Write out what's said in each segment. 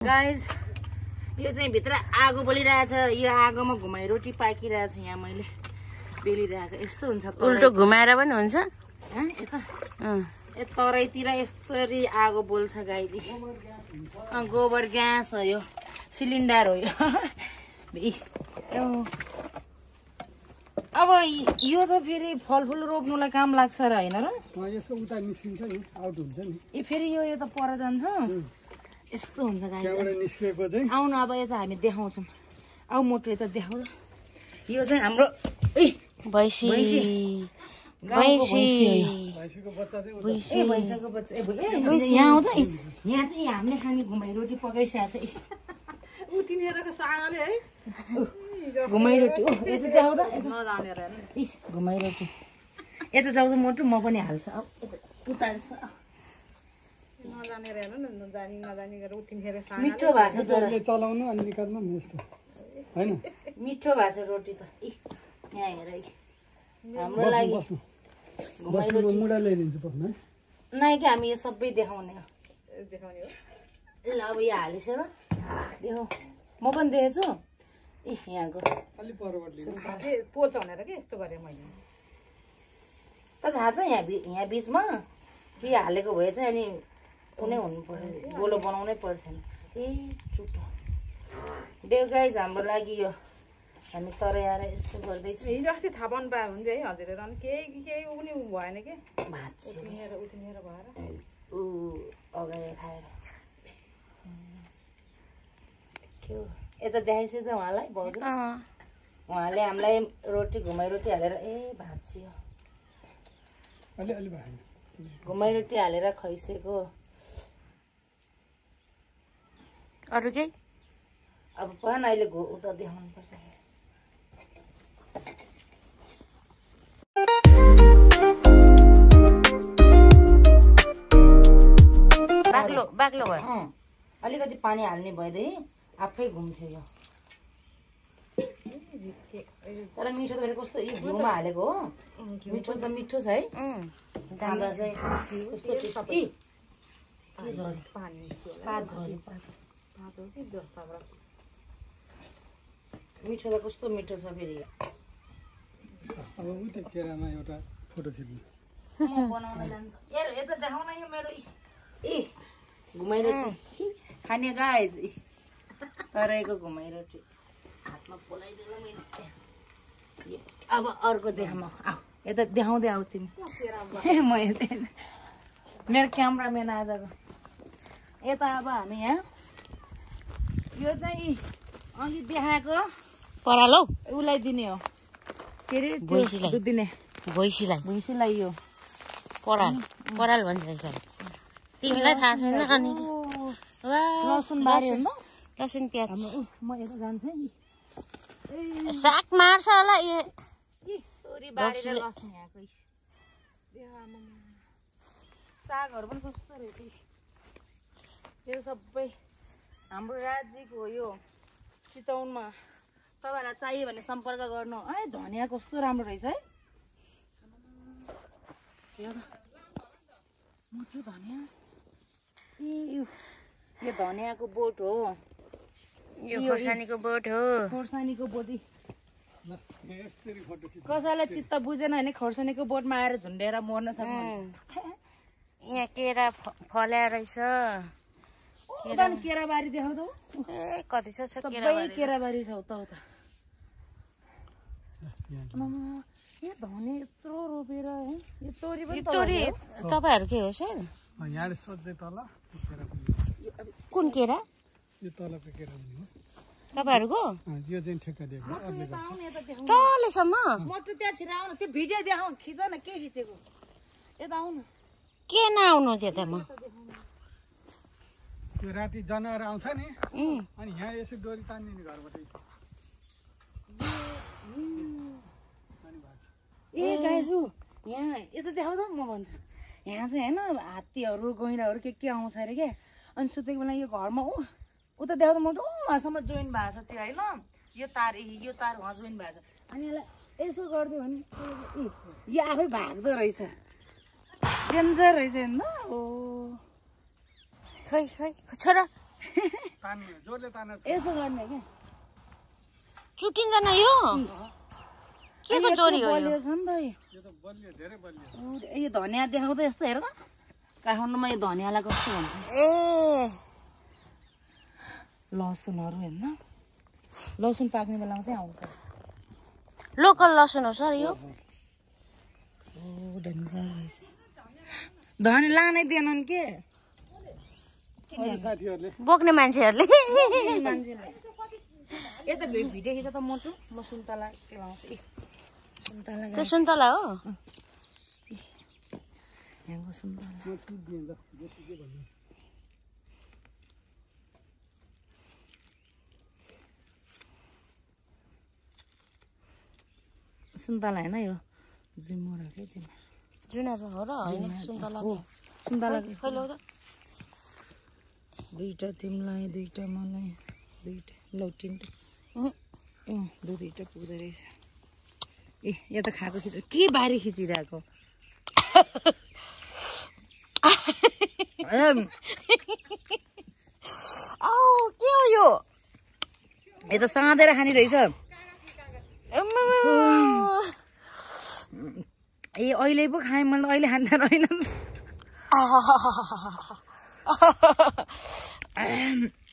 guys यो चाहिँ भित्र आगो बलिरहेछ यो आगोमा घुमाइ रोटी पाकिरहेछ यहाँ मैले बेलिरहेको यस्तो हुन्छ उल्टो घुमाएर पनि हुन्छ तराईतिर यस्तरी आगो बोल्छ गाईले गोबर ग्यास हो यो सिलिन्डर हो यो अब यो त फेरि फलफुल रोप्नुलाई काम लाग्छ र होइन र यसो उता निस्किन्छ नि आउट हुन्छ नि फेरि यो त पर जान्छ यस्तो हुन्छ गाई निस्केको चाहिँ आउनु अब यता हामी देखाउँछौँ आउ मोटो यता देखाउँ यो चाहिँ हाम्रो भैँसी यहाँ आउँदा यहाँ चाहिँ हामीले खाने घुमाइ रोटी पकाइसकेको छ उतिनेरको सागाले है घुमाइ रोटी यता देखाउँदा घुमाइ रोटी यता जाउँदा मोटो म पनि हाल्छु उतार्छु नजानेर हेर्नु न नजानी नजानी गरेर उतिनेर मिठो भएको छ तर चलाउनु अनि निकाल्नु नि यस्तो हैन मिठो भएको छ रोटी त यहाँ हेर हाम्रो लागि घुमाइ रोटी मुडा ल्याइदिन्छु पर्छ नै कि हामी यो सबै देखाउने हो देखाउने हो ल अब यो हालिस र देखाउ म पनि देखेछु यहाँको अलि परबाट के पोल्छ भनेर के यस्तो गरेँ मैले त थाहा छ यहाँ बिचमा के हालेको भए चाहिँ अनि कुनै हुनु पर्यो गोलो बनाउनै पर्थेन चुटो देऊ गाइज हाम्रो लागि यो हामी तराई आएर यस्तो गर्दैछौँ हिजो अस्ति थाहा पाउनु पायो हुन्छ है हजुरहरू अनि केही उनी भएन कि भात उतिनेर भएर अगाडि खाएर के हो यता देखाइसकेछ उहाँलाई भाउजू उहाँले हामीलाई रोटी घुमाइ रोटी हालेर भात छियो अलि भयो घुमाइ रोटी हालेर खुवाइसकेको अरू केही अब पन अहिले उता देखाउनु पर्छ बाक्लो भयो अलिकति पानी हाल्ने भएदेखि आफै घुम्थ्यो यो तर मिठो त फेरि कस्तो घिउमा हालेको हो मिठो त मिठो छ है खाँदा चाहिँ कस्तो टेस्टी के झरी पात झरी मिठो त कस्तो मिठो छ फेरि अब उता केरामा एउटा फोटो खिच्नु म बनाउन जान्छु यता देखाउन यो मेरो घुमाइ रोटी खाने गाइज तराईको घुमाइ रोटी हातमा पोलाइदिनु मैले अब अर्को देखाउँ आऊ यता देखाउँदै आऊ तिमी म यता मेरो क्यामराम्यान आजको यता अब हामी यहाँ यो चाहिँ अघि देखाएको परालो उसलाई दिने हो के अरे दिने भैँसीलाई यो पराल भन्छ यसलाई तिमीलाई थाहा छैन अनि लसुन बारी लसुन प्याज म यता जान्छु नि साग मार्छ होला सागहरू पनि कस्तो रहेछ यो सबै हाम्रो राज्यको हो यो चितवनमा तपाईँहरूलाई चाहियो भने सम्पर्क गर्नु है धनियाँ कस्तो राम्रो रहेछ है मोटो धनियाँ यो धनियाँको बोट हो यो खोर्सानीको बोट हो खोर्सानीको बोटी कसैलाई चित्त बुझेन भने खोर्सानीको बोटमा आएर झुन्डेर मर्न सक्नुहुन्छ यहाँ केरा फल्या रहेछ केराबारी देखाउँछौ कति छ केराबारी छ उता उता धनियाँ यत्रो रोपेर है यो तोरी पनि तपाईँहरू के हो सर यहाँले सोध्दै तल कुन केरा यो तलको केरा हो तपाईँहरूको यो चाहिँ ठेक्का दिएको तलेसम्म मोटो त्यहाँ छिर आउन त्यो भिडियो देखाउ खिच न के खिचेको यता आउनु के नआउनु त्यो त म त्यो राति जनावर आउँछ नि अनि यहाँ यसो डोरी तान्दिने घरबाट ए गाइजु यहाँ यता देखाउँदा म भन्छु यहाँ चाहिँ होइन हात्तीहरू गैँडाहरू के आउँछ अरे क्या अनि सुतेको बेला यो घरमा उता देखाउँदा म उहाँसम्म जोइन भएको छ त्यो होइन यो तार उहाँ जोइन भएको छ अनि यसलाई यसो गरिदियो भने यो आफै भाग्दो रहेछ डेन्जर रहेछ हेर्नु खै छोरा तान्नु जोरले तानेर यसो गर्ने क्या चुटिँदैन यो के को चोरी हो यो बलियो छ नि त यो त बलियो धेरै बलियो यो धनियाँ देखाउँदा यस्तो हेर त काठमाडौँमा यो धनियाँलाई कस्तो भन्छ ए लसुनहरू हेर्न लसुन पाक्ने बेलामा चाहिँ आउँछ लोकल लसुन हो सर यो ओ डेन्जर रहेछ धनी लानै दिएनन् के अरू साथीहरूले बोक्ने मान्छेहरूले मान्छेले यता भिडेको त मोटो म सुन्तला लाउँछु सुन्तला त्यो सुन्तला हो यहाँको सुन्तला सुन्तला होइन यो जिम्मर हो क्या जिम्मर जुनहरू हो र होइन सुन्तला सुन्तला खैलो त दुईटा तिमीलाई दुईटा मलाई दुईटा लौ तिनटा दुईटा पुग्दो रहेछ ए यो त खाएको खिच के बारी खिचिरहेको के हो यो यो त साँधेर खाने रहेछ ए अहिले पो खाएँ मैले अहिले खाँदा रहेन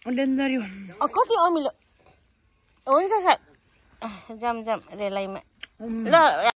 डेन्जर यो कति अमिलो हुन्छ सर जाम रेलाइमा ल